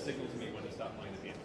signal to me when to stop playing the piano.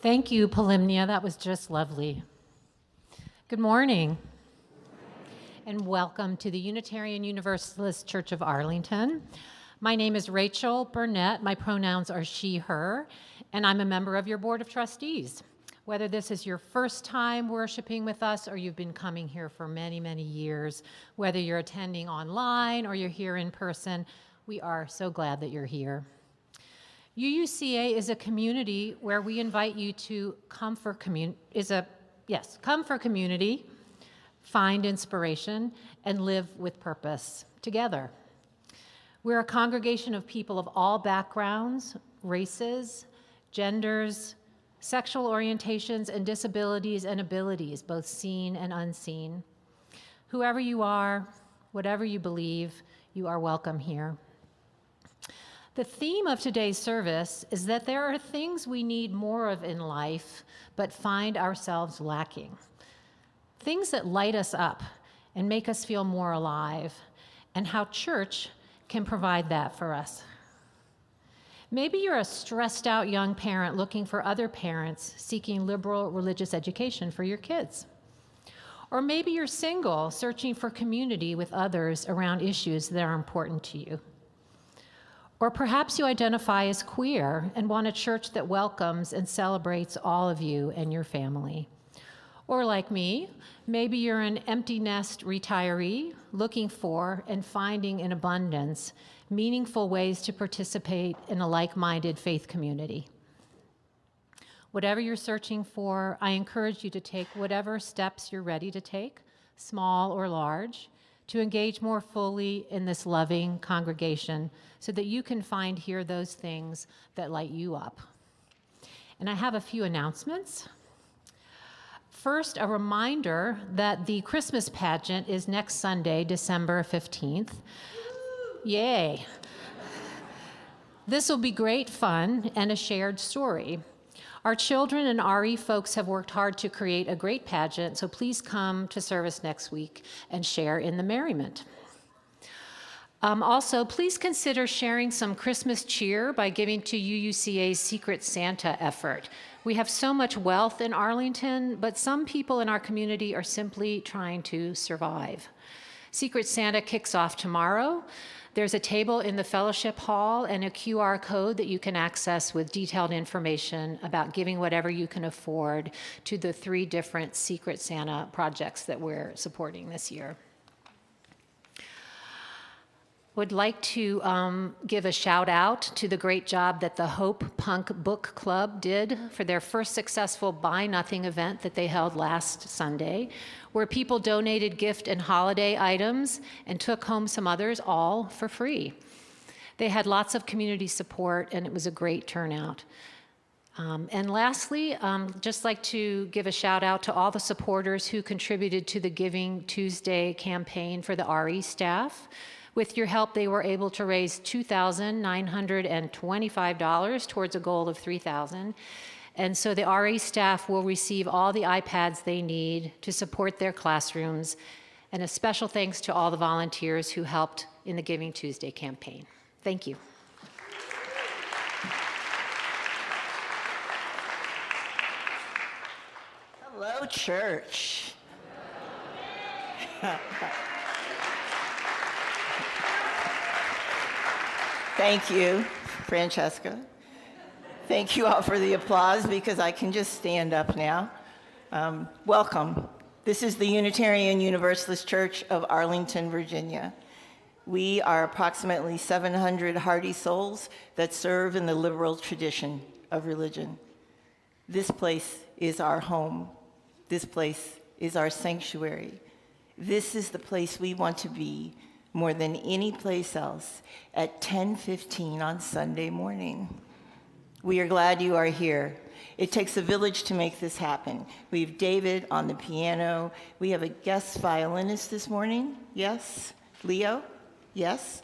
Thank you, Polymnia. That was just lovely. Good morning, and welcome to the Unitarian Universalist Church of Arlington. My name is Rachel Burnett. My pronouns are she, her, and I'm a member of your Board of Trustees. Whether this is your first time worshiping with us or you've been coming here for many, many years, whether you're attending online or you're here in person, we are so glad that you're here. UUCA is a community where we invite you to come for community, find inspiration, and live with purpose together. We're a congregation of people of all backgrounds, races, genders, sexual orientations, and disabilities and abilities, both seen and unseen. Whoever you are, whatever you believe, you are welcome here. The theme of today's service is that there are things we need more of in life, but find ourselves lacking. Things that light us up and make us feel more alive, and how church can provide that for us. Maybe you're a stressed out young parent looking for other parents seeking liberal religious education for your kids. Or maybe you're single, searching for community with others around issues that are important to you. Or perhaps you identify as queer and want a church that welcomes and celebrates all of you and your family. Or like me, maybe you're an empty nest retiree looking for and finding in abundance meaningful ways to participate in a like-minded faith community. Whatever you're searching for, I encourage you to take whatever steps you're ready to take small or large, to engage more fully in this loving congregation so that you can find here those things that light you up. And I have a few announcements. First, a reminder that the Christmas pageant is next Sunday, December 15th. Yay. This will be great fun and a shared story. Our children and RE folks have worked hard to create a great pageant, so please come to service next week and share in the merriment. Also, please consider sharing some Christmas cheer by giving to UUCA's Secret Santa effort. We have so much wealth in Arlington, but some people in our community are simply trying to survive. Secret Santa kicks off tomorrow. There's a table in the fellowship hall and a QR code that you can access with detailed information about giving whatever you can afford to the 3 different Secret Santa projects that we're supporting this year. Would like to give a shout out to the great job that the Hope Punk Book Club did for their first successful Buy Nothing event that they held last Sunday, where people donated gift and holiday items and took home some others, all for free. They had lots of community support, and it was a great turnout. And lastly, just like to give a shout out to all the supporters who contributed to the Giving Tuesday campaign for the RE staff. With your help, they were able to raise $2,925 towards a goal of $3,000. And so the RE staff will receive all the iPads they need to support their classrooms. And a special thanks to all the volunteers who helped in the Giving Tuesday campaign. Thank you. Hello, church. Thank you, Francesca. Thank you all for the applause because I can just stand up now. Welcome. This is the Unitarian Universalist Church of Arlington, Virginia. We are approximately 700 hardy souls that serve in the liberal tradition of religion. This place is our home. This place is our sanctuary. This is the place we want to be more than any place else at 10:15 on Sunday morning. We are glad you are here. It takes a village to make this happen. We have David on the piano. We have a guest violinist this morning. Yes? Leo? Yes?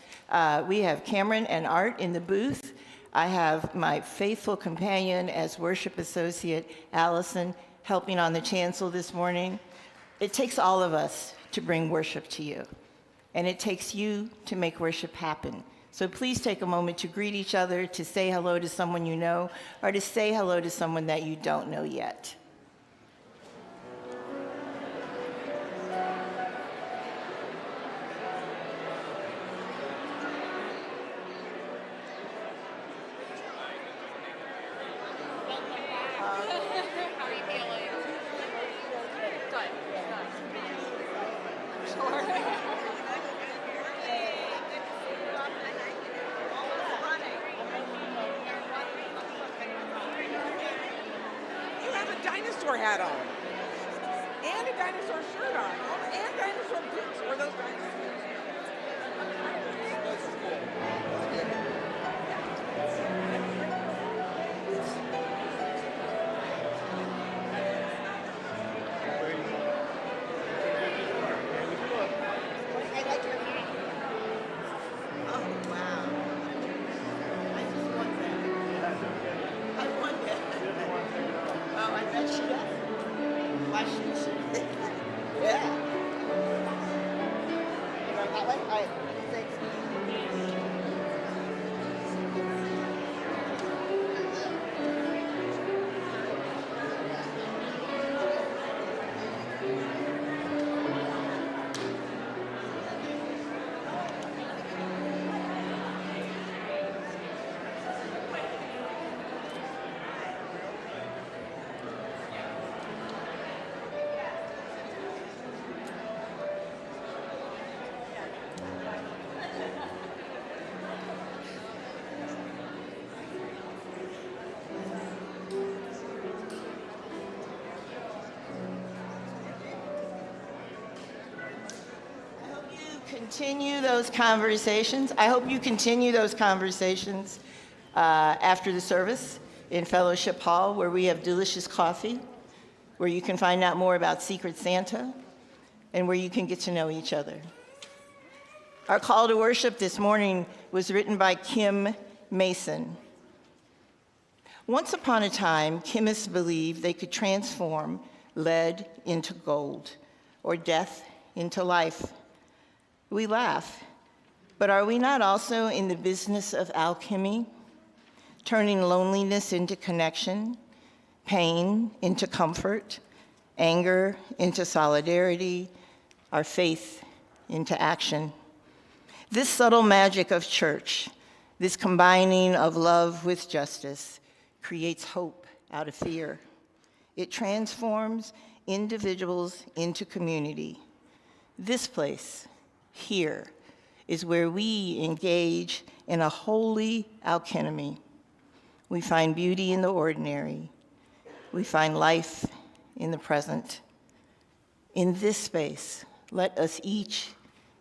We have Cameron and Art in the booth. I have my faithful companion as worship associate, Allison, helping on the chancel this morning. It takes all of us to bring worship to you. And it takes you to make worship happen. So please take a moment to greet each other, to say hello to someone you know, or to say hello to someone that you don't know yet. Dinosaur hat on, and a dinosaur shirt on, and dinosaur boots. Were those dinosaurs? Continue those conversations. I hope you continue those conversations after the service in Fellowship Hall, where we have delicious coffee, where you can find out more about Secret Santa, and where you can get to know each other. Our call to worship this morning was written by Kim Mason. Once upon a time, chemists believed they could transform lead into gold or death into life. We laugh, but are we not also in the business of alchemy, turning loneliness into connection, pain into comfort, anger into solidarity, our faith into action? This subtle magic of church, this combining of love with justice, creates hope out of fear. It transforms individuals into community. This place, here, is where we engage in a holy alchemy. We find beauty in the ordinary. We find life in the present. In this space, let us each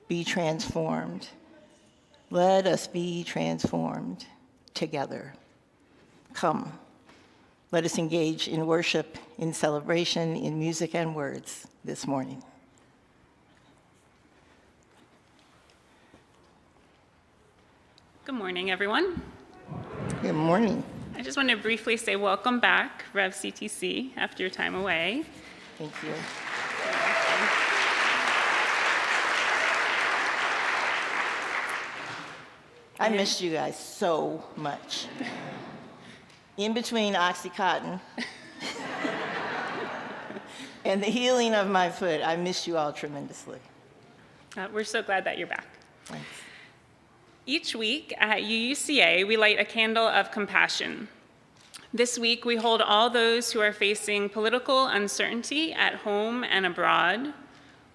be transformed. Let us be transformed together. Come, let us engage in worship, in celebration, in music and words this morning. Good morning, everyone. Good morning. I just want to briefly say welcome back, Rev CTC, after your time away. Thank you. I missed you guys so much. In between Oxycontin and the healing of my foot, I missed you all tremendously. We're so glad that you're back. Thanks. Each week at UUCA, we light a candle of compassion. This week, we hold all those who are facing political uncertainty at home and abroad.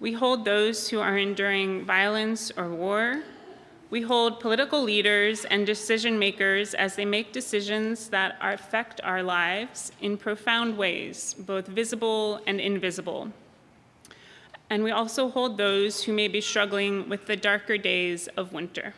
We hold those who are enduring violence or war. We hold political leaders and decision makers as they make decisions that affect our lives in profound ways, both visible and invisible. And we also hold those who may be struggling with the darker days of winter.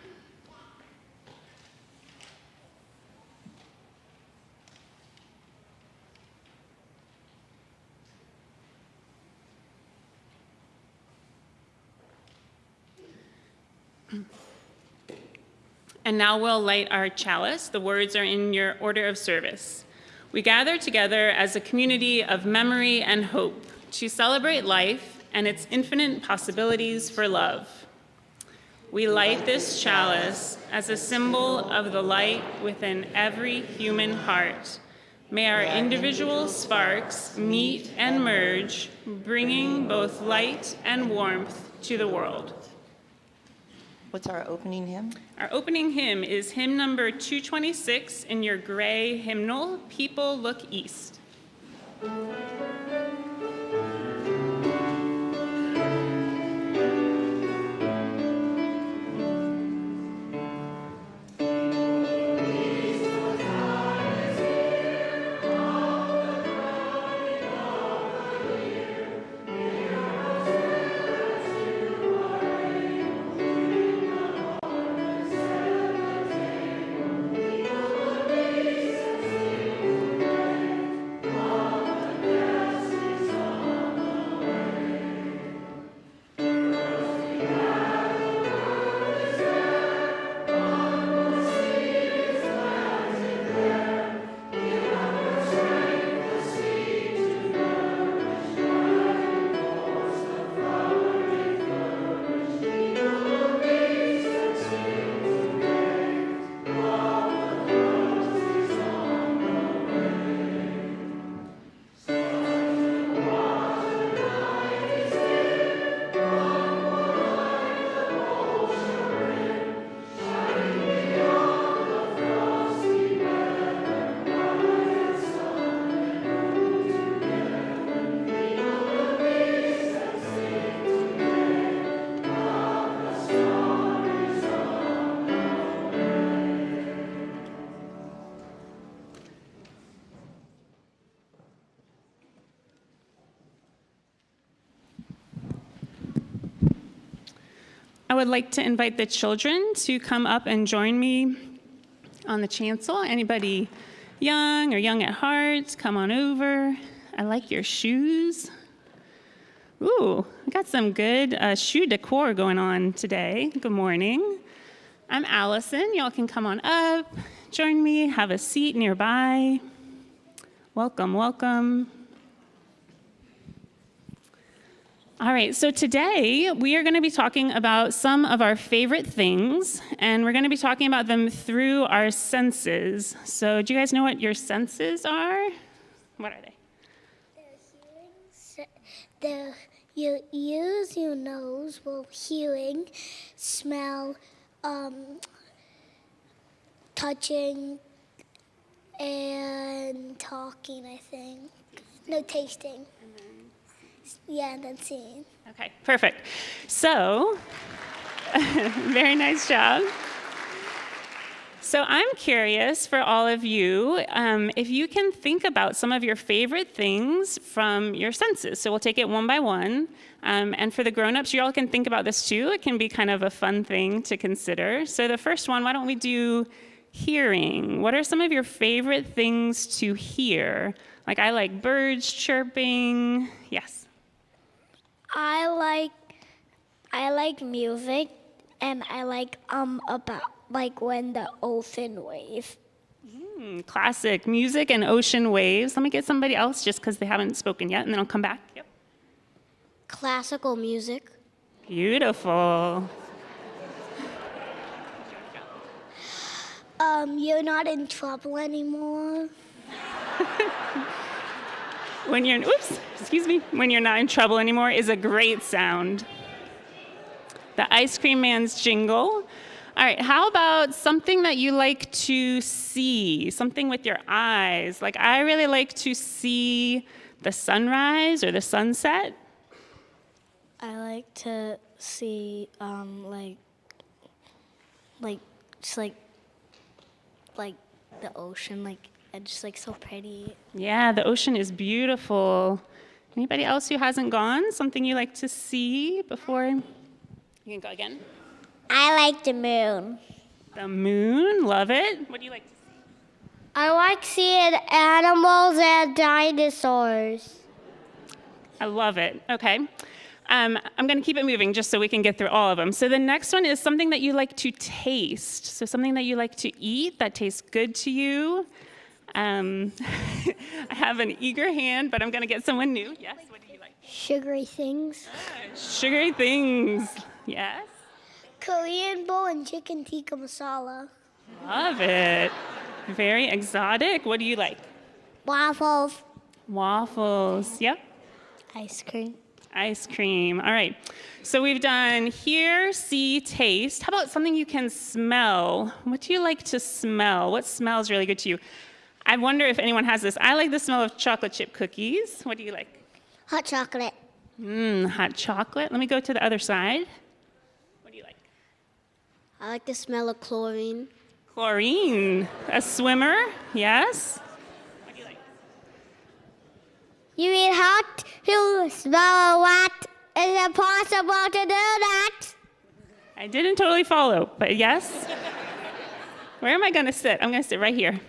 And now we'll light our chalice. The words are in your order of service. We gather together as a community of memory and hope to celebrate life and its infinite possibilities for love. We light this chalice as a symbol of the light within every human heart. May our individual sparks meet and merge, bringing both light and warmth to the world. What's our opening hymn? Our opening hymn is hymn number 226 in your gray hymnal, People Look East. I would like to invite the children to come up and join me on the chancel. Anybody young or young at heart, come on over. I like your shoes. Ooh, I got some good shoe decor going on today. Good morning. I'm Allison. Y'all can come on up, join me, have a seat nearby. Welcome, welcome. All right, so today we are going to be talking about some of our favorite things, and we're going to be talking about them through our senses. So do you guys know what your senses are? What are they? You use your nose for hearing, smell, touching, and talking, I think. No, tasting. Yeah, and then seeing. Okay, perfect. So, very nice job. So I'm curious for all of you, if you can think about some of your favorite things from your senses. So we'll take it one by one. And for the grown-ups, you all can think about this too. It can be kind of a fun thing to consider. So the first one, why don't we do hearing? What are some of your favorite things to hear? Like I like birds chirping. Yes. I like music, and I like about like when the ocean wave. Classic music and ocean waves. Let me get somebody else just because they haven't spoken yet, and then I'll come back. Yep. Classical music. Beautiful. You're not in trouble anymore. When you're not in trouble anymore is a great sound. The ice cream man's jingle. All right, how about something that you like to see, something with your eyes? Like I really like to see the sunrise or the sunset. I like to see like the ocean, like it's just like so pretty. Yeah, the ocean is beautiful. Anybody else who hasn't gone? Something you like to see before? You can go again. I like the moon. The moon, love it. What do you like to see? I like seeing animals and dinosaurs. I love it. Okay. I'm going to keep it moving just so we can get through all of them. So the next one is something that you like to taste. So something that you like to eat that tastes good to you. I have an eager hand, but I'm going to get someone new. Yes, what do you like? Sugary things. Sugary things. Yes. Korean bowl and chicken tikka masala. Love it. Very exotic. What do you like? Waffles. Waffles. Yep. Ice cream. Ice cream. All right. So we've done hear, see, taste. How about something you can smell? What do you like to smell? What smells really good to you? I wonder if anyone has this. I like the smell of chocolate chip cookies. What do you like? Hot chocolate. Hot chocolate. Let me go to the other side. What do you like? I like the smell of chlorine. Chlorine. A swimmer. Yes. What do you like? You eat hot to smell what? Is it possible to do that? I didn't totally follow, but yes. Where am I going to sit? I'm going to sit right here.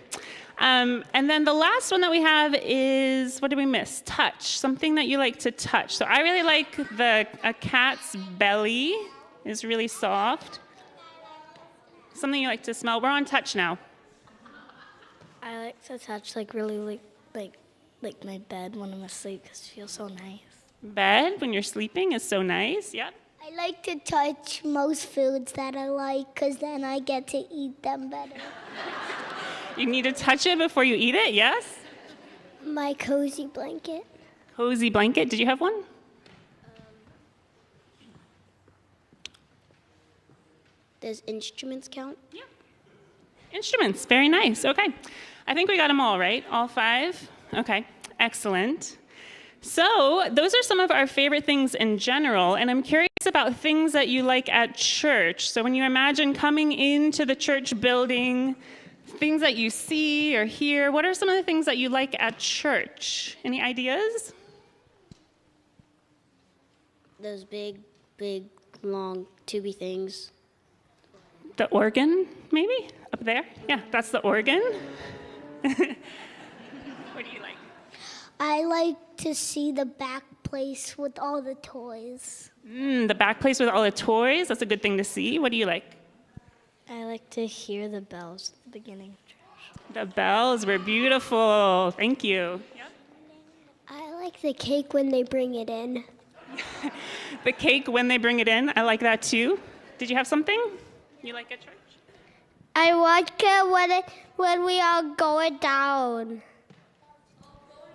And then the last one that we have is, what did we miss? Touch, something that you like to touch. So I really like a cat's belly is really soft. Something you like to smell. We're on touch now. I like to touch like really like my bed when I'm asleep because it feels so nice. Bed when you're sleeping is so nice. Yep. I like to touch most foods that I like because then I get to eat them better. You need to touch it before you eat it, yes? My cozy blanket. Cozy blanket. Did you have one? Does instruments count? Yeah. Instruments. Very nice. Okay. I think we got them all, right? All 5? Okay. Excellent. So those are some of our favorite things in general, and I'm curious about things that you like at church. So when you imagine coming into the church building, things that you see or hear, what are some of the things that you like at church? Any ideas? Those big long tubey things. The organ, maybe? Up there? Yeah, that's the organ. What do you like? I like to see the back place with all the toys. The back place with all the toys. That's a good thing to see. What do you like? I like to hear the bells at the beginning. The bells were beautiful. Thank you. I like the cake when they bring it in. The cake when they bring it in. I like that too. Did you have something you like at church? I like it when we all go it down.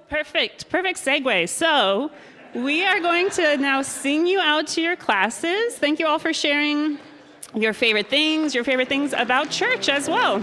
Perfect segue. So we are going to now sing you out to your classes. Thank you all for sharing your favorite things about church as well.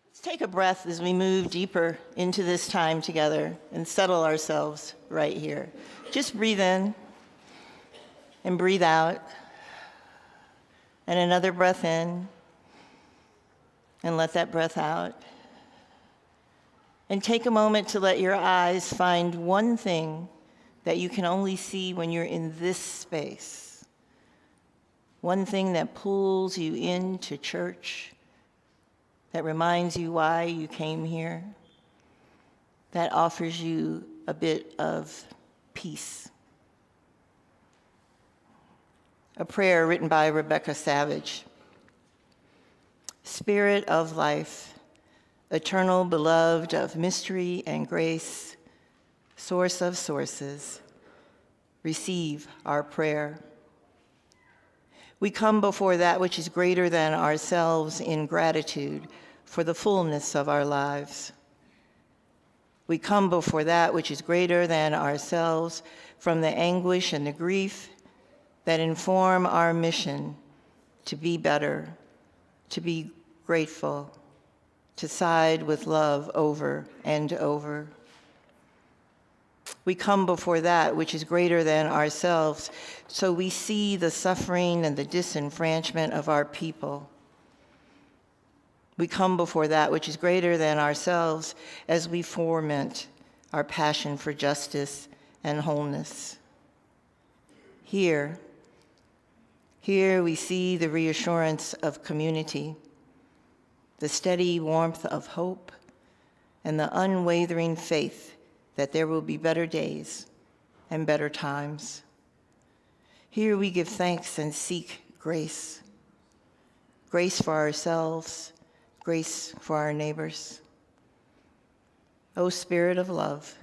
Let's take a breath as we move deeper into this time together and settle ourselves right here. Just breathe in and breathe out. And another breath in and let that breath out. And take a moment to let your eyes find one thing that you can only see when you're in this space. One thing that pulls you into church, that reminds you why you came here, that offers you a bit of peace. A prayer written by Rebecca Savage. Spirit of life, eternal beloved of mystery and grace, source of sources, receive our prayer. We come before that which is greater than ourselves in gratitude for the fullness of our lives. We come before that which is greater than ourselves from the anguish and the grief that inform our mission to be better, to be grateful, to side with love over and over. We come before that which is greater than ourselves, so we see the suffering and the disenfranchisement of our people. We come before that which is greater than ourselves as we foment our passion for justice and wholeness. Here we see the reassurance of community, the steady warmth of hope, and the unwavering faith that there will be better days and better times. Here we give thanks and seek grace. Grace for ourselves, grace for our neighbors. O Spirit of love,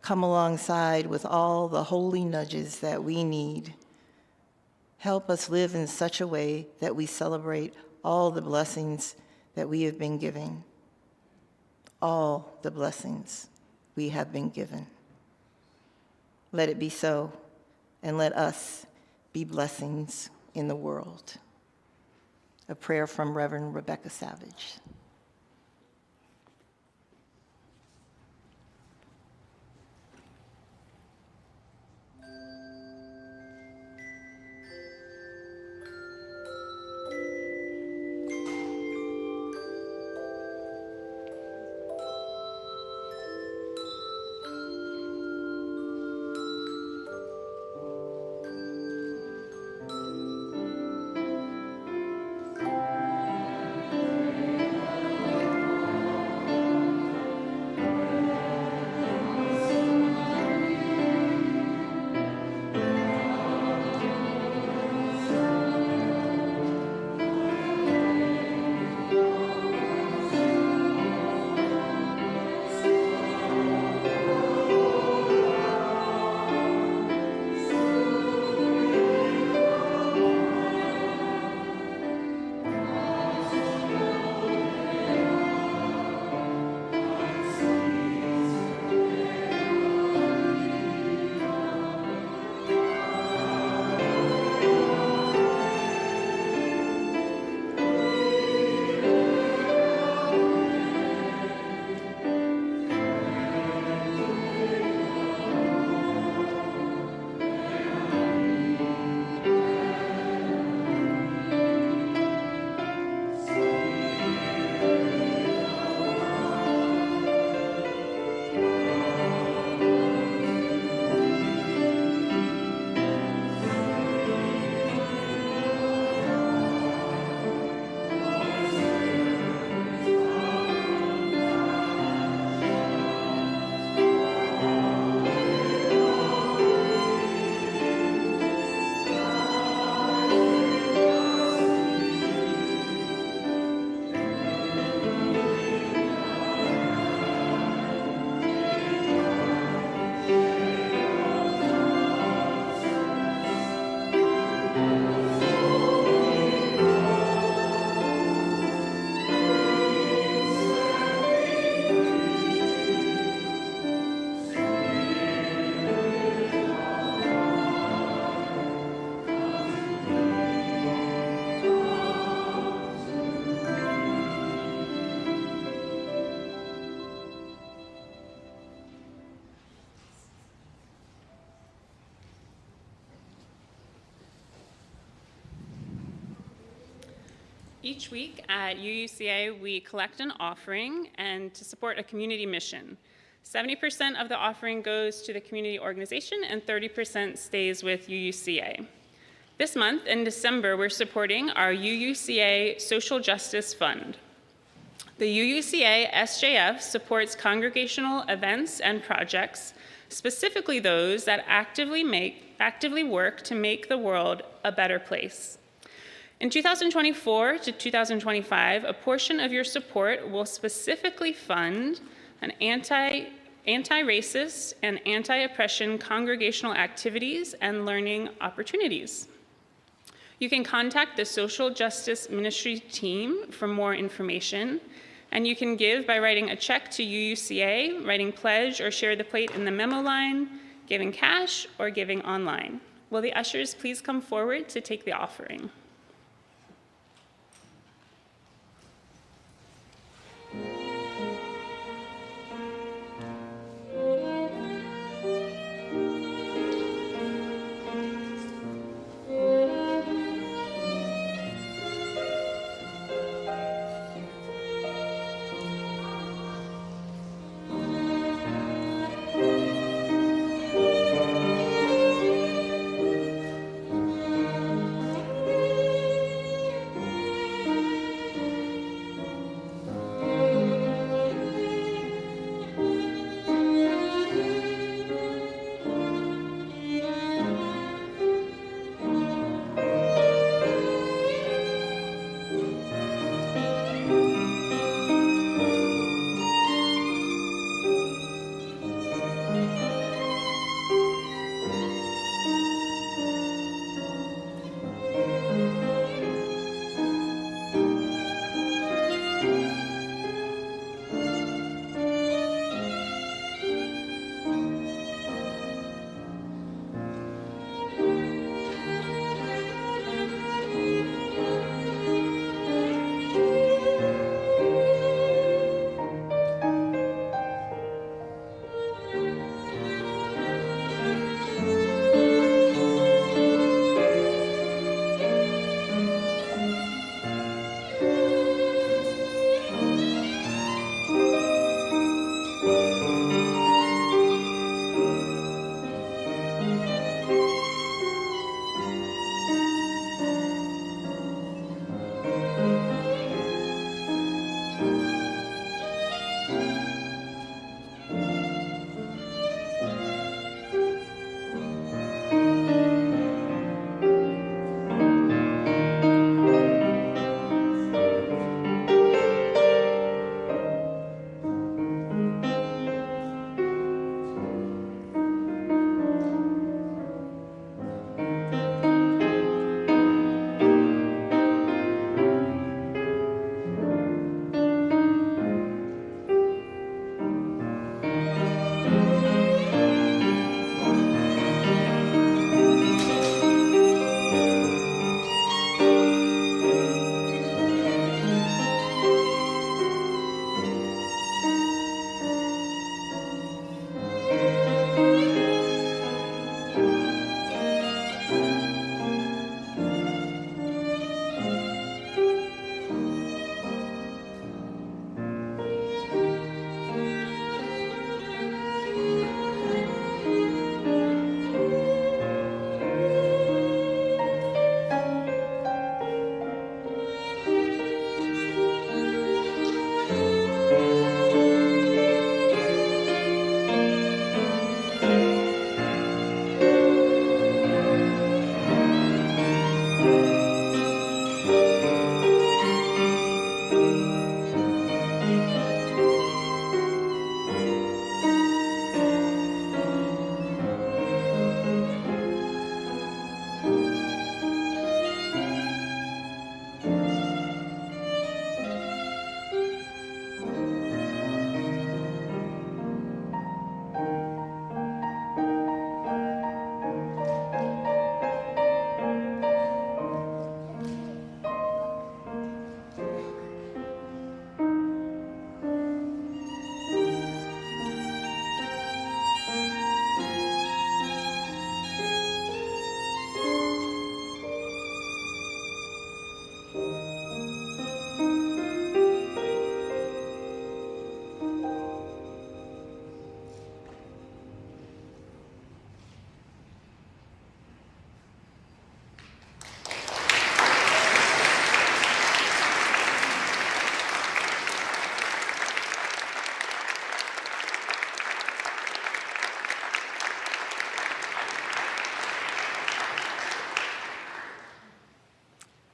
come alongside with all the holy nudges that we need. Help us live in such a way that we celebrate all the blessings that we have been given. All the blessings we have been given. Let it be so, and let us be blessings in the world. A prayer from Reverend Rebecca Savage. Each week at UUCA, we collect an offering and to support a community mission. 70% of the offering goes to the community organization and 30% stays with UUCA. This month, in December, we're supporting our UUCA Social Justice Fund. The UUCA SJF supports congregational events and projects, specifically those that actively work to make the world a better place. In 2024 to 2025, a portion of your support will specifically fund an anti-racist and anti-oppression congregational activities and learning opportunities. You can contact the Social Justice Ministry team for more information, and you can give by writing a check to UUCA, writing pledge or share the plate in the memo line, giving cash, or giving online. Will the ushers please come forward to take the offering?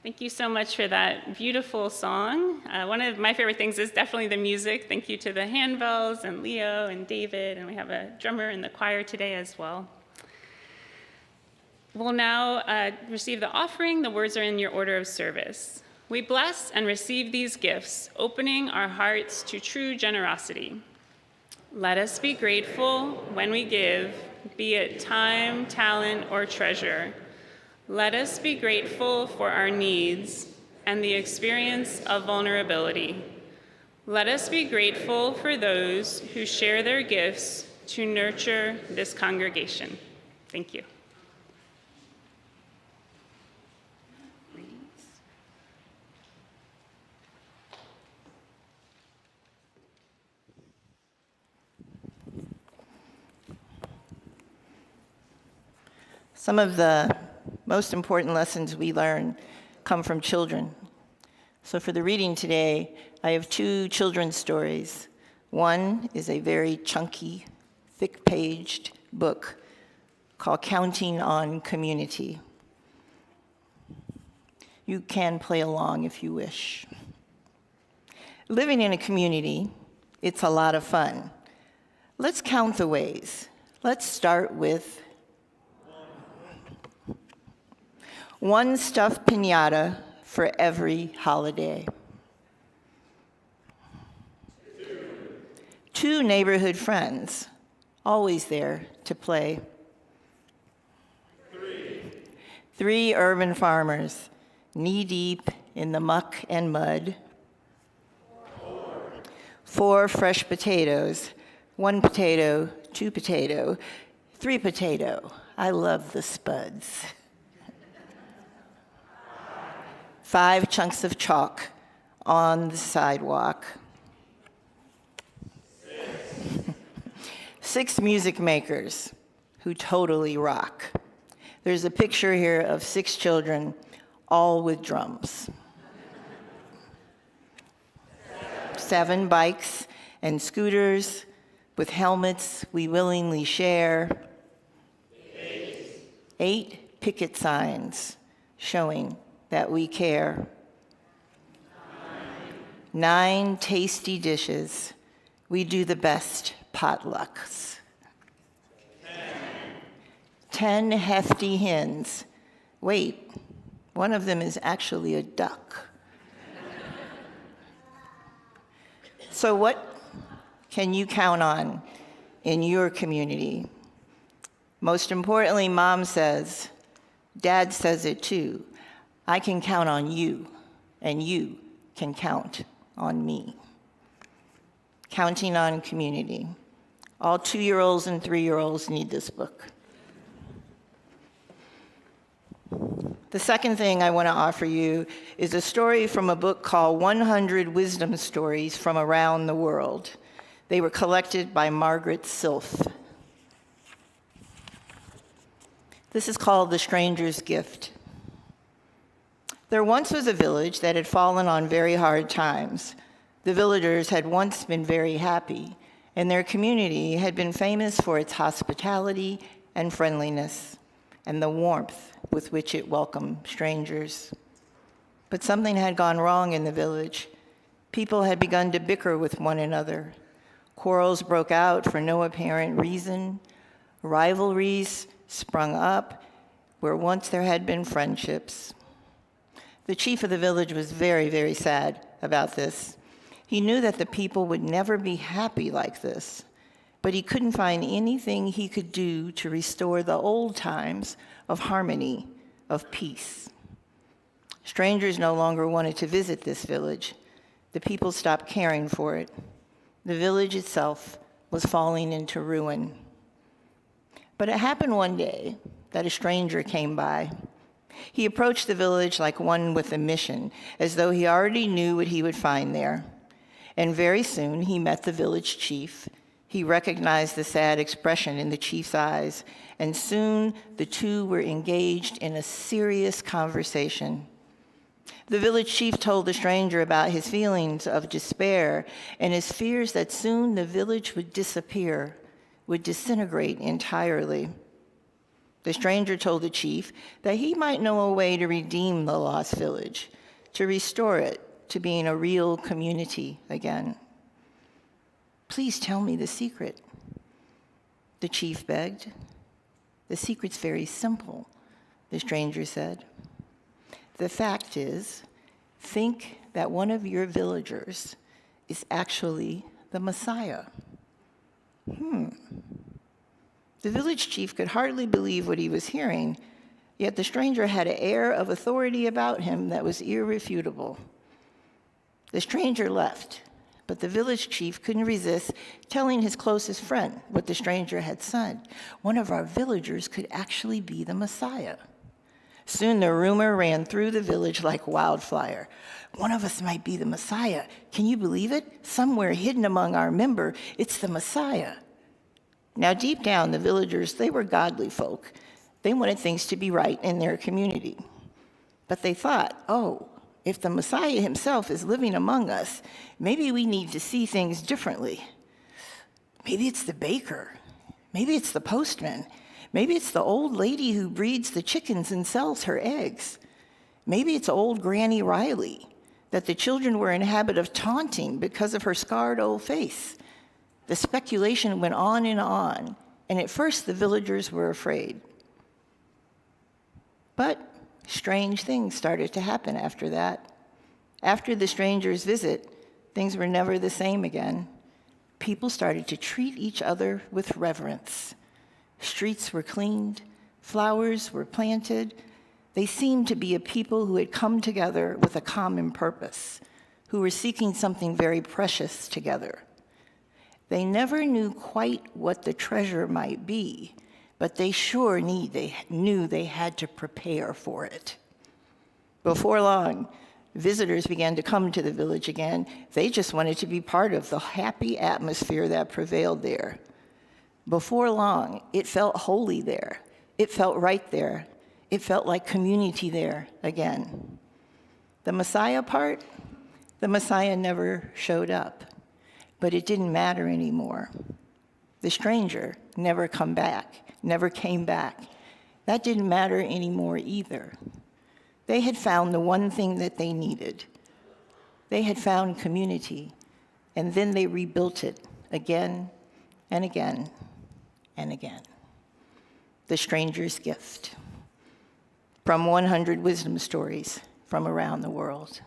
Thank you so much for that beautiful song. One of my favorite things is definitely the music. Thank you to the handbells and Leo and David, and we have a drummer in the choir today as well. We'll now receive the offering. The words are in your order of service. We bless and receive these gifts, opening our hearts to true generosity. Let us be grateful when we give, be it time, talent, or treasure. Let us be grateful for our needs and the experience of vulnerability. Let us be grateful for those who share their gifts to nurture this congregation. Thank you. Some of the most important lessons we learn come from children. So for the reading today, I have two children's stories. One is a very chunky, thick-paged book called Counting on Community. You can play along if you wish. Living in a community, it's a lot of fun. Let's count the ways. Let's start with one stuffed piñata for every holiday. Two neighborhood friends, always there to play. Three urban farmers, knee-deep in the muck and mud. Four fresh potatoes, one potato, two potato, three potato. I love the spuds. 5 chunks of chalk on the sidewalk. 6 music makers who totally rock. There's a picture here of 6 children, all with drums. 7 bikes and scooters with helmets we willingly share. 8 picket signs showing that we care. 9 tasty dishes. We do the best potlucks. 10 hefty hens. Wait, one of them is actually a duck. So what can you count on in your community? Most importantly, Mom says, Dad says it too. I can count on you, and you can count on me. Counting on Community. All 2-year-olds and 3-year-olds need this book. The second thing I want to offer you is a story from a book called 100 Wisdom Stories from Around the World. They were collected by Margaret Silf. This is called The Stranger's Gift. There once was a village that had fallen on very hard times. The villagers had once been very happy, and their community had been famous for its hospitality and friendliness, and the warmth with which it welcomed strangers. But something had gone wrong in the village. People had begun to bicker with one another. Quarrels broke out for no apparent reason. Rivalries sprung up where once there had been friendships. The chief of the village was very, very sad about this. He knew that the people would never be happy like this, but he couldn't find anything he could do to restore the old times of harmony, of peace. Strangers no longer wanted to visit this village. The people stopped caring for it. The village itself was falling into ruin. But it happened one day that a stranger came by. He approached the village like one with a mission, as though he already knew what he would find there. And very soon he met the village chief. He recognized the sad expression in the chief's eyes, and soon the two were engaged in a serious conversation. The village chief told the stranger about his feelings of despair and his fears that soon the village would disappear, would disintegrate entirely. The stranger told the chief that he might know a way to redeem the lost village, to restore it to being a real community again. Please tell me the secret, the chief begged. The secret's very simple, the stranger said. The fact is, think that one of your villagers is actually the Messiah. The village chief could hardly believe what he was hearing, yet the stranger had an air of authority about him that was irrefutable. The stranger left, but the village chief couldn't resist telling his closest friend what the stranger had said. One of our villagers could actually be the Messiah. Soon the rumor ran through the village like wildfire. One of us might be the Messiah. Can you believe it? Somewhere hidden among our member, it's the Messiah. Now, deep down, the villagers, they were godly folk. They wanted things to be right in their community. But they thought, oh, if the Messiah himself is living among us, maybe we need to see things differently. Maybe it's the baker. Maybe it's the postman. Maybe it's the old lady who breeds the chickens and sells her eggs. Maybe it's old Granny Riley that the children were in habit of taunting because of her scarred old face. The speculation went on, and at first the villagers were afraid. But strange things started to happen after that. After the stranger's visit, things were never the same again. People started to treat each other with reverence. Streets were cleaned, flowers were planted. They seemed to be a people who had come together with a common purpose, who were seeking something very precious together. They never knew quite what the treasure might be, but they sure knew they had to prepare for it. Before long, visitors began to come to the village again. They just wanted to be part of the happy atmosphere that prevailed there. Before long, it felt holy there. It felt right there. It felt like community there again. The Messiah part, the Messiah never showed up, but it didn't matter anymore. The stranger never came back. That didn't matter anymore either. They had found the one thing that they needed. They had found community, and then they rebuilt it again and again and again. The stranger's gift. From 100 wisdom stories from around the world.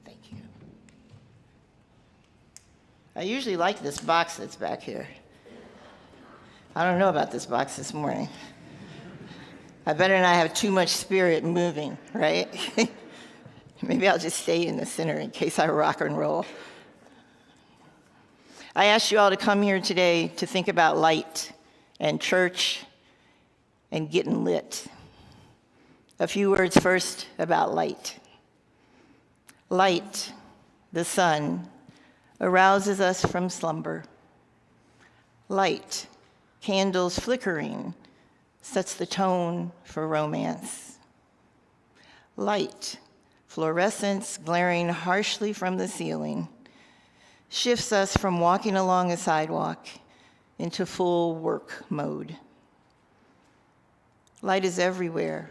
Thank you. I usually like this box that's back here. I don't know about this box this morning. I better not have too much spirit moving, right? Maybe I'll just stay in the center in case I rock and roll. I asked you all to come here today to think about light and church and getting lit. A few words first about light. Light, the sun, arouses us from slumber. Light, candles flickering, sets the tone for romance. Light, fluorescence glaring harshly from the ceiling, shifts us from walking along a sidewalk into full work mode. Light is everywhere,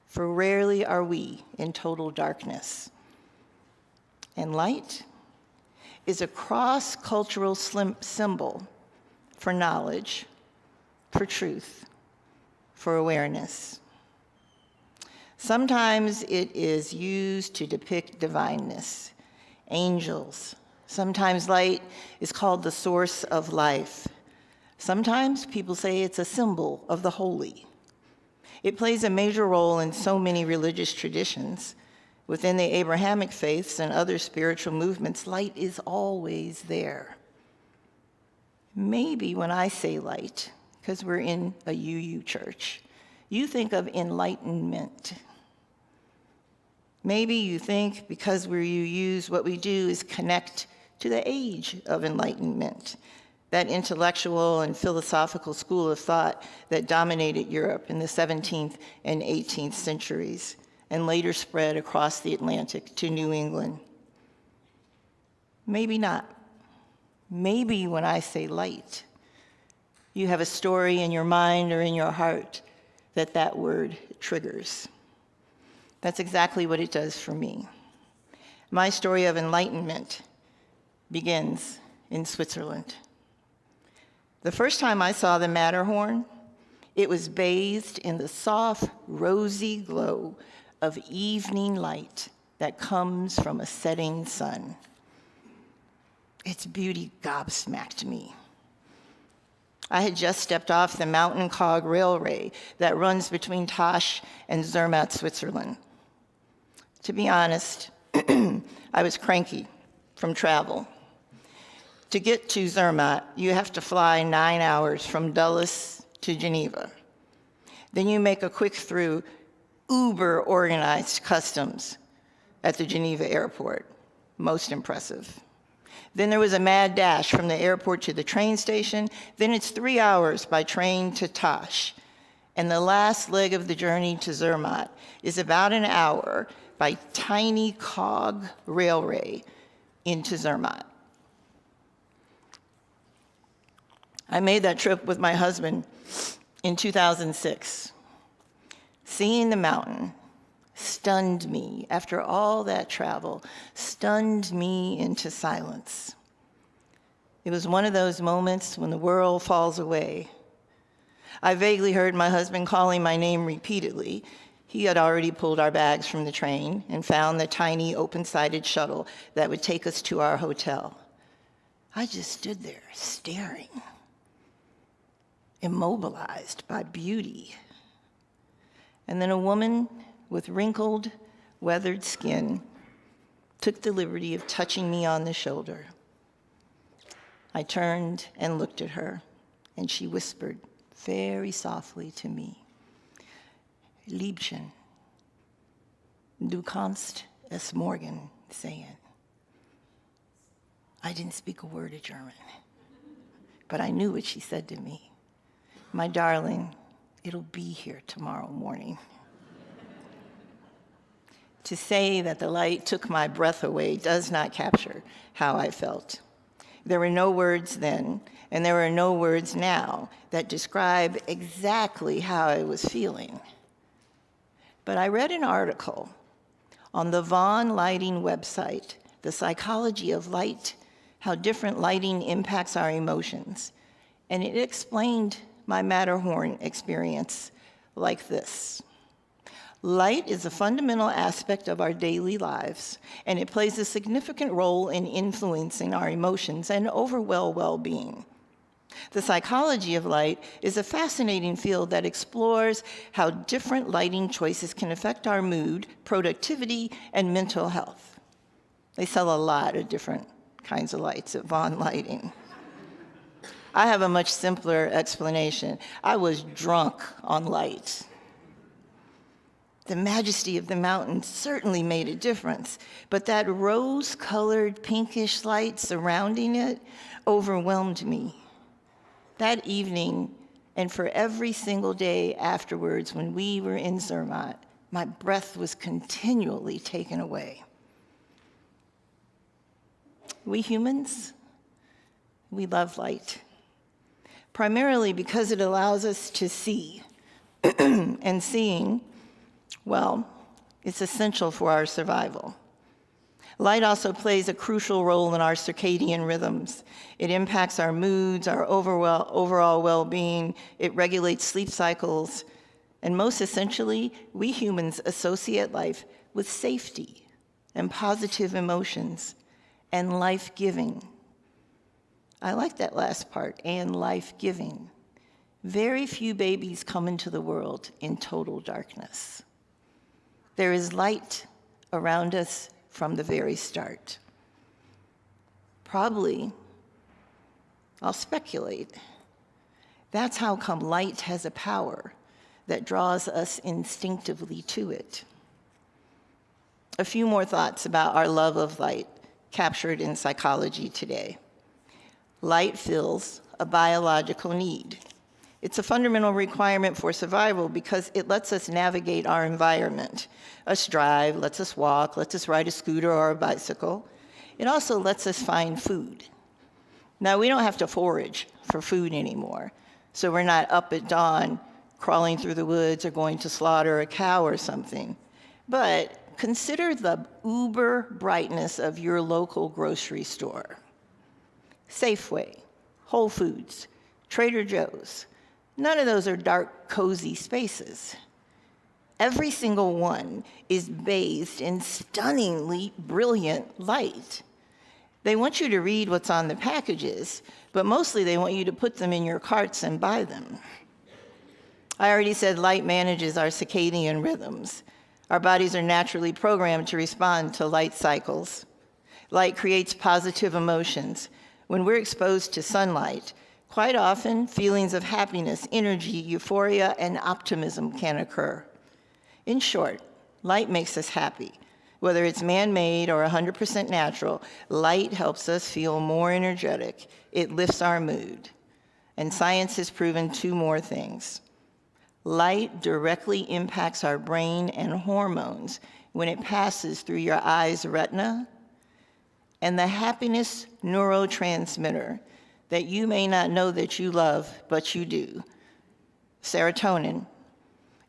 for rarely are we in total darkness. And light is a cross-cultural symbol for knowledge, for truth, for awareness. Sometimes it is used to depict divineness, angels. Sometimes light is called the source of life. Sometimes people say it's a symbol of the holy. It plays a major role in so many religious traditions, Within the Abrahamic faiths and other spiritual movements, light is always there. Maybe when I say light, because we're in a UU church, you think of enlightenment. Maybe you think because we're UUs, what we do is connect to the age of enlightenment, that intellectual and philosophical school of thought that dominated Europe in the 17th and 18th centuries and later spread across the Atlantic to New England. Maybe not. Maybe when I say light, you have a story in your mind or in your heart that word triggers. That's exactly what it does for me. My story of enlightenment begins in Switzerland. The first time I saw the Matterhorn, it was bathed in the soft, rosy glow of evening light that comes from a setting sun. Its beauty gobsmacked me. I had just stepped off the Mountain Cog Railway that runs between Tasch and Zermatt, Switzerland. To be honest, I was cranky from travel. To get to Zermatt, you have to fly 9 hours from Dulles to Geneva. Then you make a quick through uber-organized customs at the Geneva airport. Most impressive. Then there was a mad dash from the airport to the train station. Then it's 3 hours by train to Tasch. And the last leg of the journey to Zermatt is about an hour by tiny cog railway into Zermatt. I made that trip with my husband in 2006. Seeing the mountain stunned me, after all that travel, stunned me into silence. It was one of those moments when the world falls away. I vaguely heard my husband calling my name repeatedly. He had already pulled our bags from the train and found the tiny open-sided shuttle that would take us to our hotel. I just stood there staring, immobilized by beauty. And then a woman with wrinkled, weathered skin took the liberty of touching me on the shoulder. I turned and looked at her, and she whispered very softly to me, Liebchen, du kannst es morgen sehen. I didn't speak a word of German, but I knew what she said to me. My darling, it'll be here tomorrow morning. To say that the light took my breath away does not capture how I felt. There were no words then, and there are no words now that describe exactly how I was feeling. But I read an article on the Vaughan Lighting website, The Psychology of Light, how different lighting impacts our emotions, and it explained my Matterhorn experience like this. Light is a fundamental aspect of our daily lives, and it plays a significant role in influencing our emotions and overall well-being. The psychology of light is a fascinating field that explores how different lighting choices can affect our mood, productivity, and mental health. They sell a lot of different kinds of lights at Vaughan Lighting. I have a much simpler explanation. I was drunk on light. The majesty of the mountain certainly made a difference, but that rose-colored pinkish light surrounding it overwhelmed me. That evening, and for every single day afterwards when we were in Zermatt, my breath was continually taken away. We humans, we love light, primarily because it allows us to see, and seeing, well, it's essential for our survival. Light also plays a crucial role in our circadian rhythms. It impacts our moods, our overall well-being. It regulates sleep cycles. And most essentially, we humans associate life with safety and positive emotions and life-giving. I like that last part, and life-giving. Very few babies come into the world in total darkness. There is light around us from the very start. Probably, I'll speculate, that's how come light has a power that draws us instinctively to it. A few more thoughts about our love of light captured in Psychology Today. Light fills a biological need. It's a fundamental requirement for survival because it lets us navigate our environment. Us drive, lets us walk, lets us ride a scooter or a bicycle. It also lets us find food. Now, we don't have to forage for food anymore, so we're not up at dawn crawling through the woods or going to slaughter a cow or something. But consider the uber brightness of your local grocery store. Safeway, Whole Foods, Trader Joe's. None of those are dark, cozy spaces. Every single one is bathed in stunningly brilliant light. They want you to read what's on the packages, but mostly they want you to put them in your carts and buy them. I already said light manages our circadian rhythms. Our bodies are naturally programmed to respond to light cycles. Light creates positive emotions. When we're exposed to sunlight, quite often feelings of happiness, energy, euphoria, and optimism can occur. In short, light makes us happy. Whether it's man-made or 100% natural, light helps us feel more energetic. It lifts our mood. And science has proven two more things. Light directly impacts our brain and hormones when it passes through your eye's retina. And the happiness neurotransmitter that you may not know that you love, but you do, serotonin,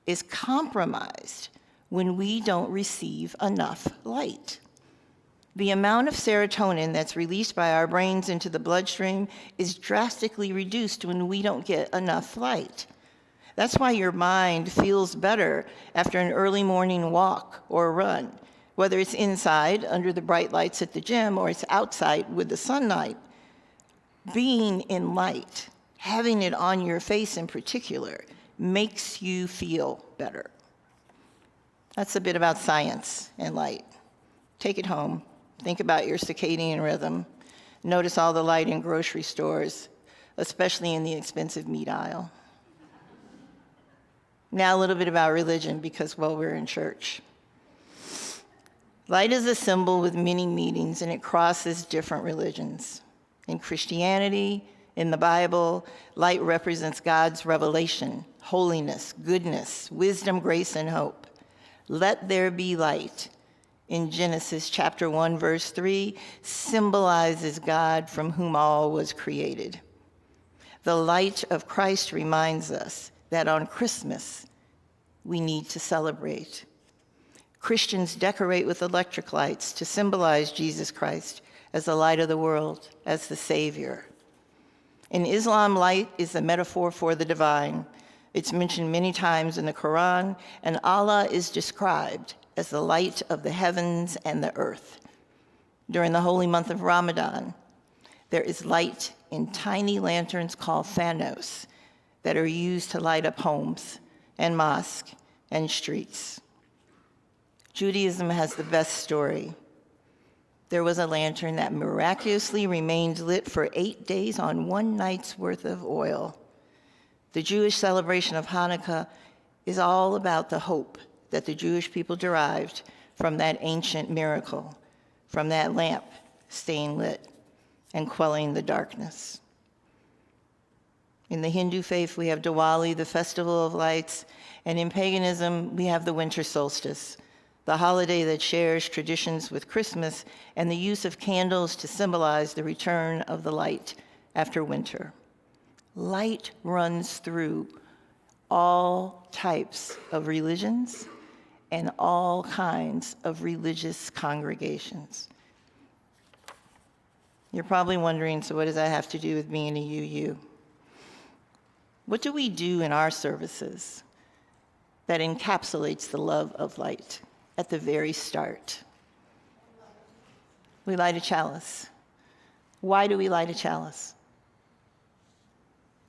is compromised when we don't receive enough light. The amount of serotonin that's released by our brains into the bloodstream is drastically reduced when we don't get enough light. That's why your mind feels better after an early morning walk or run, whether it's inside under the bright lights at the gym or it's outside with the sunlight. Being in light, having it on your face in particular, makes you feel better. That's a bit about science and light. Take it home. Think about your circadian rhythm. Notice all the light in grocery stores, especially in the expensive meat aisle. Now a little bit about religion, because, well, we're in church. Light is a symbol with many meanings, and it crosses different religions. In Christianity, in the Bible, light represents God's revelation, holiness, goodness, wisdom, grace, and hope. Let there be light in Genesis chapter 1, verse 3, symbolizes God from whom all was created. The light of Christ reminds us that on Christmas, we need to celebrate. Christians decorate with electric lights to symbolize Jesus Christ as the light of the world, as the Savior. In Islam, light is a metaphor for the divine. It's mentioned many times in the Quran, and Allah is described as the light of the heavens and the earth. During the holy month of Ramadan, there is light in tiny lanterns called phanos that are used to light up homes and mosques and streets. Judaism has the best story. There was a lantern that miraculously remained lit for 8 days on one night's worth of oil. The Jewish celebration of Hanukkah is all about the hope that the Jewish people derived from that ancient miracle, from that lamp staying lit and quelling the darkness. In the Hindu faith, we have Diwali, the festival of lights, and in paganism, we have the winter solstice, the holiday that shares traditions with Christmas and the use of candles to symbolize the return of the light after winter. Light runs through all types of religions and all kinds of religious congregations. You're probably wondering, so what does that have to do with being a UU? What do we do in our services that encapsulates the love of light at the very start? We light a chalice. Why do we light a chalice?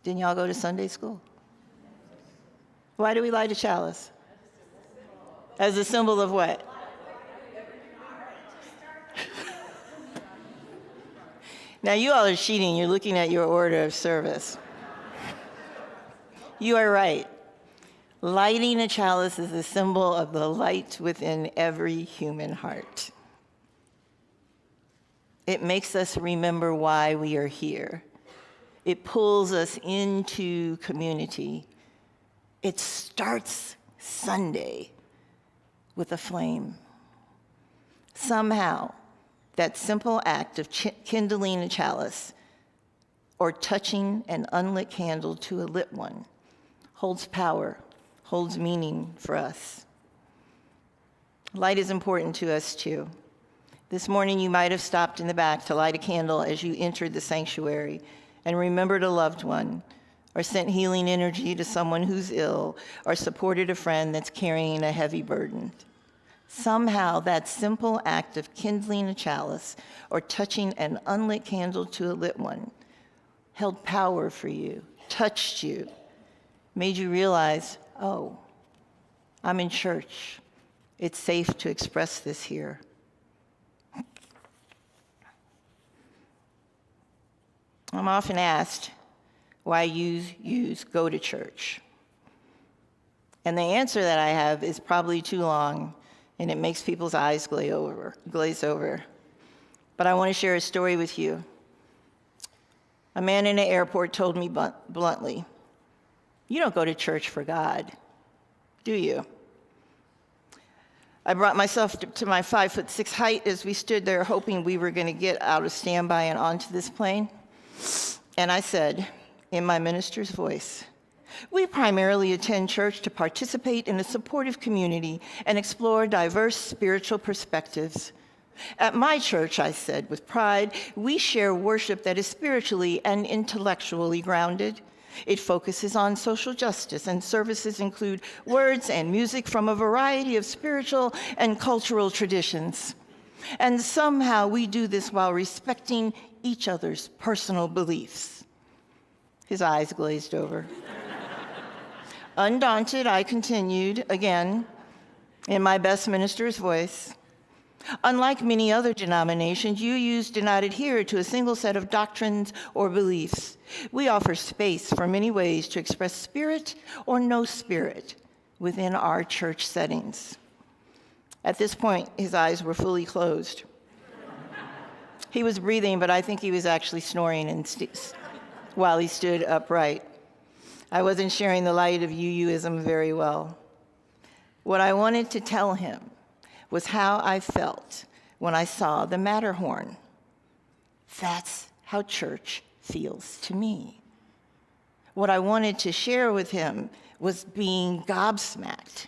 Didn't y'all go to Sunday school? Why do we light a chalice? As a symbol of what? Now, you all are cheating. You're looking at your order of service. You are right. Lighting a chalice is a symbol of the light within every human heart. It makes us remember why we are here. It pulls us into community. It starts Sunday with a flame. Somehow, that simple act of kindling a chalice or touching an unlit candle to a lit one holds power, holds meaning for us. Light is important to us too. This morning you might have stopped in the back to light a candle as you entered the sanctuary and remembered a loved one, or sent healing energy to someone who's ill, or supported a friend that's carrying a heavy burden. Somehow that simple act of kindling a chalice or touching an unlit candle to a lit one held power for you, touched you, made you realize, oh, I'm in church. It's safe to express this here. I'm often asked why yous go to church. And the answer that I have is probably too long, and it makes people's eyes glaze over. But I want to share a story with you. A man in an airport told me bluntly, "You don't go to church for God, do you?" I brought myself to my 5'6" height as we stood there hoping we were going to get out of standby and onto this plane. And I said, in my minister's voice, "We primarily attend church to participate in a supportive community and explore diverse spiritual perspectives. At my church," I said with pride, "we share worship that is spiritually and intellectually grounded. It focuses on social justice, and services include words and music from a variety of spiritual and cultural traditions. And somehow we do this while respecting each other's personal beliefs." His eyes glazed over. Undaunted, I continued again in my best minister's voice. "Unlike many other denominations, UUs do not adhere to a single set of doctrines or beliefs. We offer space for many ways to express spirit or no spirit within our church settings." At this point, his eyes were fully closed. He was breathing, but I think he was actually snoring while he stood upright. I wasn't sharing the light of UUism very well. What I wanted to tell him was how I felt when I saw the Matterhorn. That's how church feels to me. What I wanted to share with him was being gobsmacked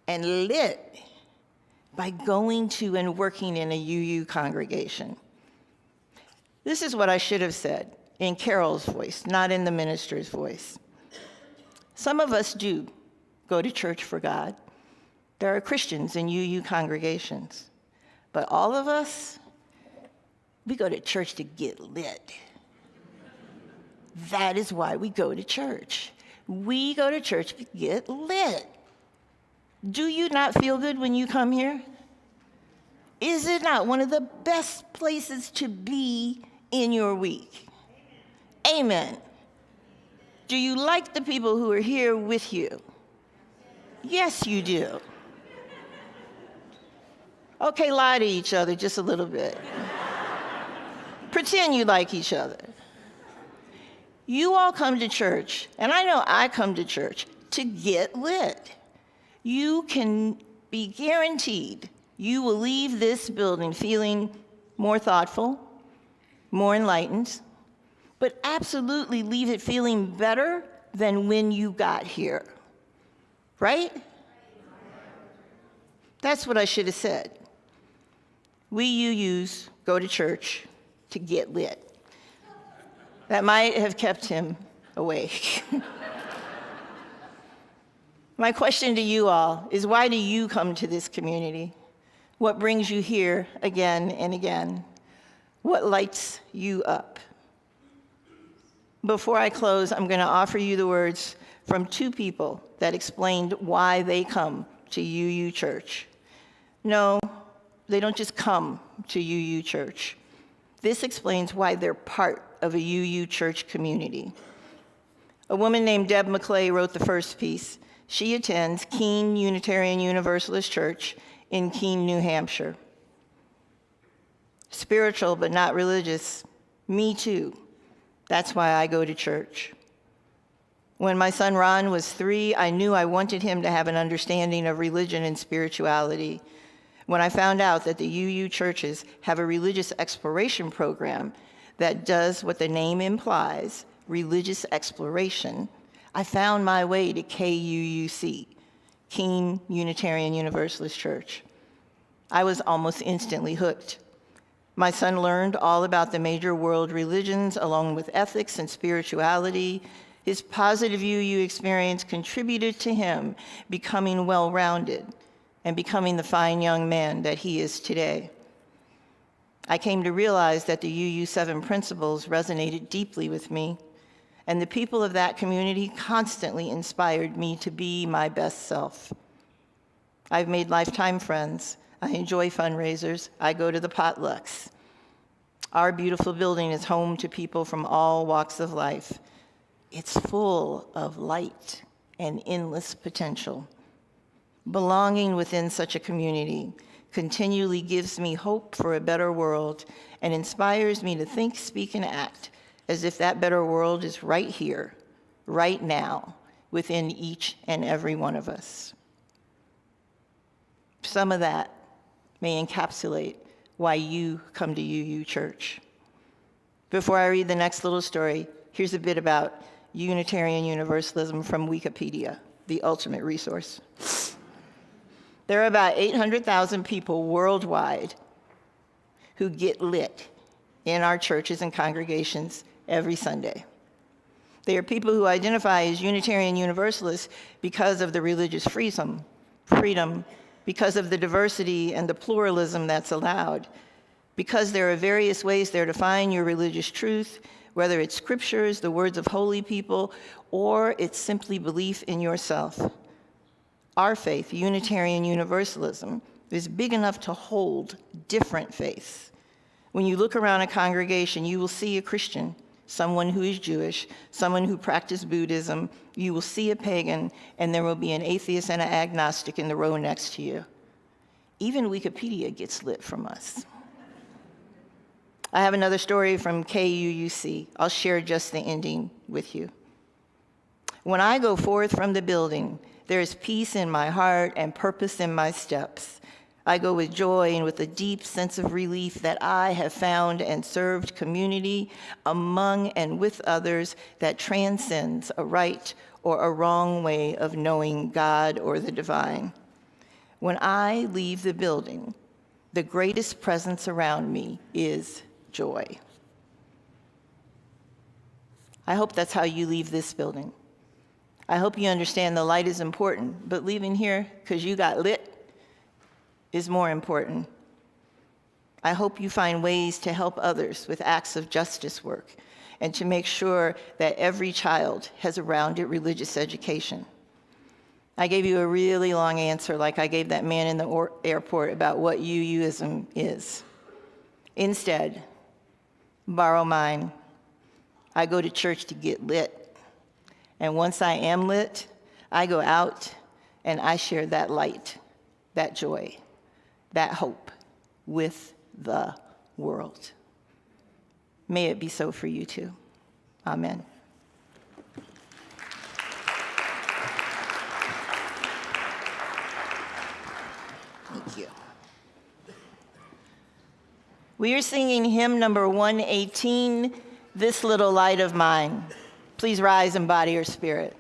and lit by going to and working in a UU congregation. This is what I should have said in Carol's voice, not in the minister's voice. Some of us do go to church for God. There are Christians in UU congregations. But all of us, we go to church to get lit. That is why we go to church. We go to church to get lit. Do you not feel good when you come here? Is it not one of the best places to be in your week? Amen. Do you like the people who are here with you? Yes, you do. Okay, lie to each other just a little bit. Pretend you like each other. You all come to church, and I know I come to church to get lit. You can be guaranteed you will leave this building feeling more thoughtful, more enlightened, but absolutely leave it feeling better than when you got here. Right? That's what I should have said. We UUs go to church to get lit. That might have kept him awake. My question to you all is, why do you come to this community? What brings you here again and again? What lights you up? Before I close, I'm going to offer you the words from two people that explained why they come to UU Church. No, they don't just come to UU Church. This explains why they're part of a UU church community. A woman named Deb McClay wrote the first piece. She attends Keene Unitarian Universalist Church in Keene, New Hampshire. Spiritual but not religious. Me too. That's why I go to church. When my son Ron was 3, I knew I wanted him to have an understanding of religion and spirituality. When I found out that the UU churches have a religious exploration program that does what the name implies, religious exploration, I found my way to KUUC, Keene Unitarian Universalist Church. I was almost instantly hooked. My son learned all about the major world religions along with ethics and spirituality. His positive UU experience contributed to him becoming well-rounded and becoming the fine young man that he is today. I came to realize that the UU7 principles resonated deeply with me, and the people of that community constantly inspired me to be my best self. I've made lifetime friends. I enjoy fundraisers. I go to the potlucks. Our beautiful building is home to people from all walks of life. It's full of light and endless potential. Belonging within such a community continually gives me hope for a better world and inspires me to think, speak, and act as if that better world is right here, right now, within each and every one of us. Some of that may encapsulate why you come to UU Church. Before I read the next little story, here's a bit about Unitarian Universalism from Wikipedia, the ultimate resource. There are about 800,000 people worldwide who get lit in our churches and congregations every Sunday. They are people who identify as Unitarian Universalists because of the religious freedom, because of the diversity and the pluralism that's allowed, because there are various ways there to find your religious truth, whether it's scriptures, the words of holy people, or it's simply belief in yourself. Our faith, Unitarian Universalism, is big enough to hold different faiths. When you look around a congregation, you will see a Christian, someone who is Jewish, someone who practiced Buddhism. You will see a pagan, and there will be an atheist and an agnostic in the row next to you. Even Wikipedia gets lit from us. I have another story from KUUC. I'll share just the ending with you. When I go forth from the building, there is peace in my heart and purpose in my steps. I go with joy and with a deep sense of relief that I have found and served community among and with others that transcends a right or a wrong way of knowing God or the divine. When I leave the building, the greatest presence around me is joy. I hope that's how you leave this building. I hope you understand the light is important, but leaving here because you got lit is more important. I hope you find ways to help others with acts of justice work and to make sure that every child has a rounded religious education. I gave you a really long answer like I gave that man in the airport about what UUism is. Instead, borrow mine. I go to church to get lit. And once I am lit, I go out and I share that light, that joy, that hope with the world. May it be so for you too. Amen. Thank you. We are singing hymn number 118, This Little Light of Mine. Please rise and body your spirit.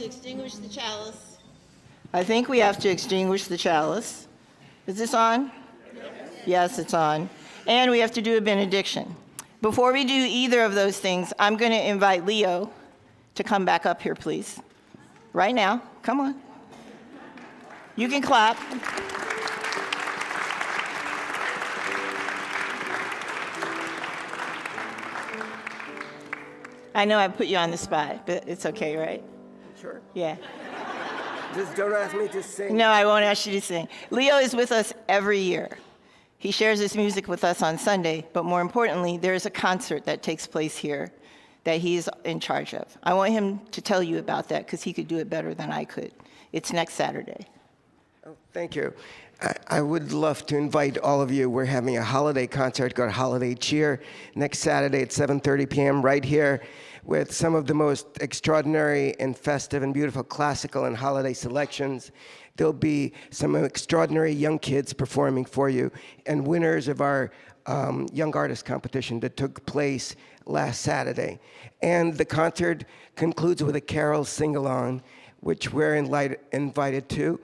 extinguish the chalice. I think we have to extinguish the chalice. Is this on? Yes, it's on. And we have to do a benediction. Before we do either of those things, I'm going to invite Leo to come back up here, please. Right now. Come on. You can clap. I know I put you on the spot, but it's okay, right? Sure. Yeah. Just don't ask me to sing. No, I won't ask you to sing. Leo is with us every year. He shares his music with us on Sunday, but more importantly, there is a concert that takes place here that he is in charge of. I want him to tell you about that because he could do it better than I could. It's next Saturday. Oh, thank you. I would love to invite all of you. We're having a holiday concert called Holiday Cheer next Saturday at 7:30 p.m. right here with some of the most extraordinary and festive and beautiful classical and holiday selections. There'll be some extraordinary young kids performing for you and winners of our Young Artist competition that took place last Saturday. And the concert concludes with a carol sing-along, which we're invited to.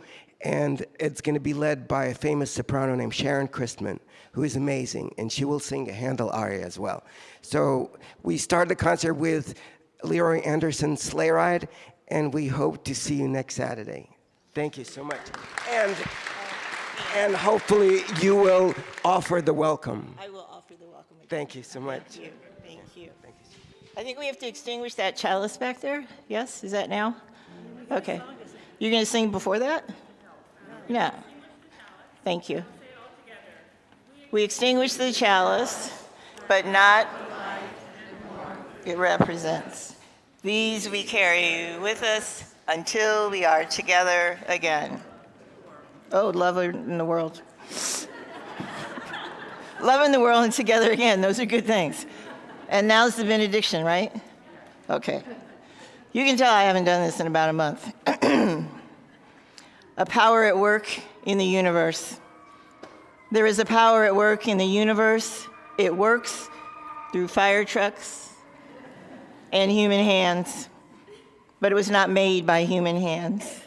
And it's going to be led by a famous soprano named Sharon Christman, who is amazing, and she will sing a Handel aria as well. So we start the concert with Leroy Anderson's Sleigh Ride, and we hope to see you next Saturday. Thank you so much. And hopefully you will offer the welcome. I will offer the welcome again. Thank you so much. Thank you. Thank you. I think we have to extinguish that chalice back there. Yes? Is that now? Okay. You're going to sing before that? No. Thank you. We extinguish the chalice, but not it represents. These we carry with us until we are together again. Oh, love in the world. Love in the world and together again. Those are good things. And now's the benediction, right? Okay. You can tell I haven't done this in about a month. A power at work in the universe. There is a power at work in the universe. It works through fire trucks and human hands, but it was not made by human hands.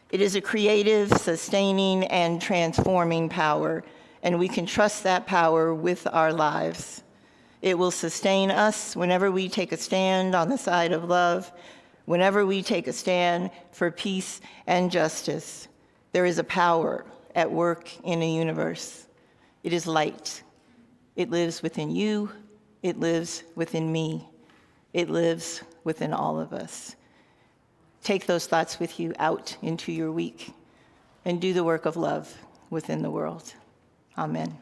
It is a creative, sustaining, and transforming power, and we can trust that power with our lives. It will sustain us whenever we take a stand on the side of love, whenever we take a stand for peace and justice. There is a power at work in the universe. It is light. It lives within you. It lives within me. It lives within all of us. Take those thoughts with you out into your week and do the work of love within the world. Amen.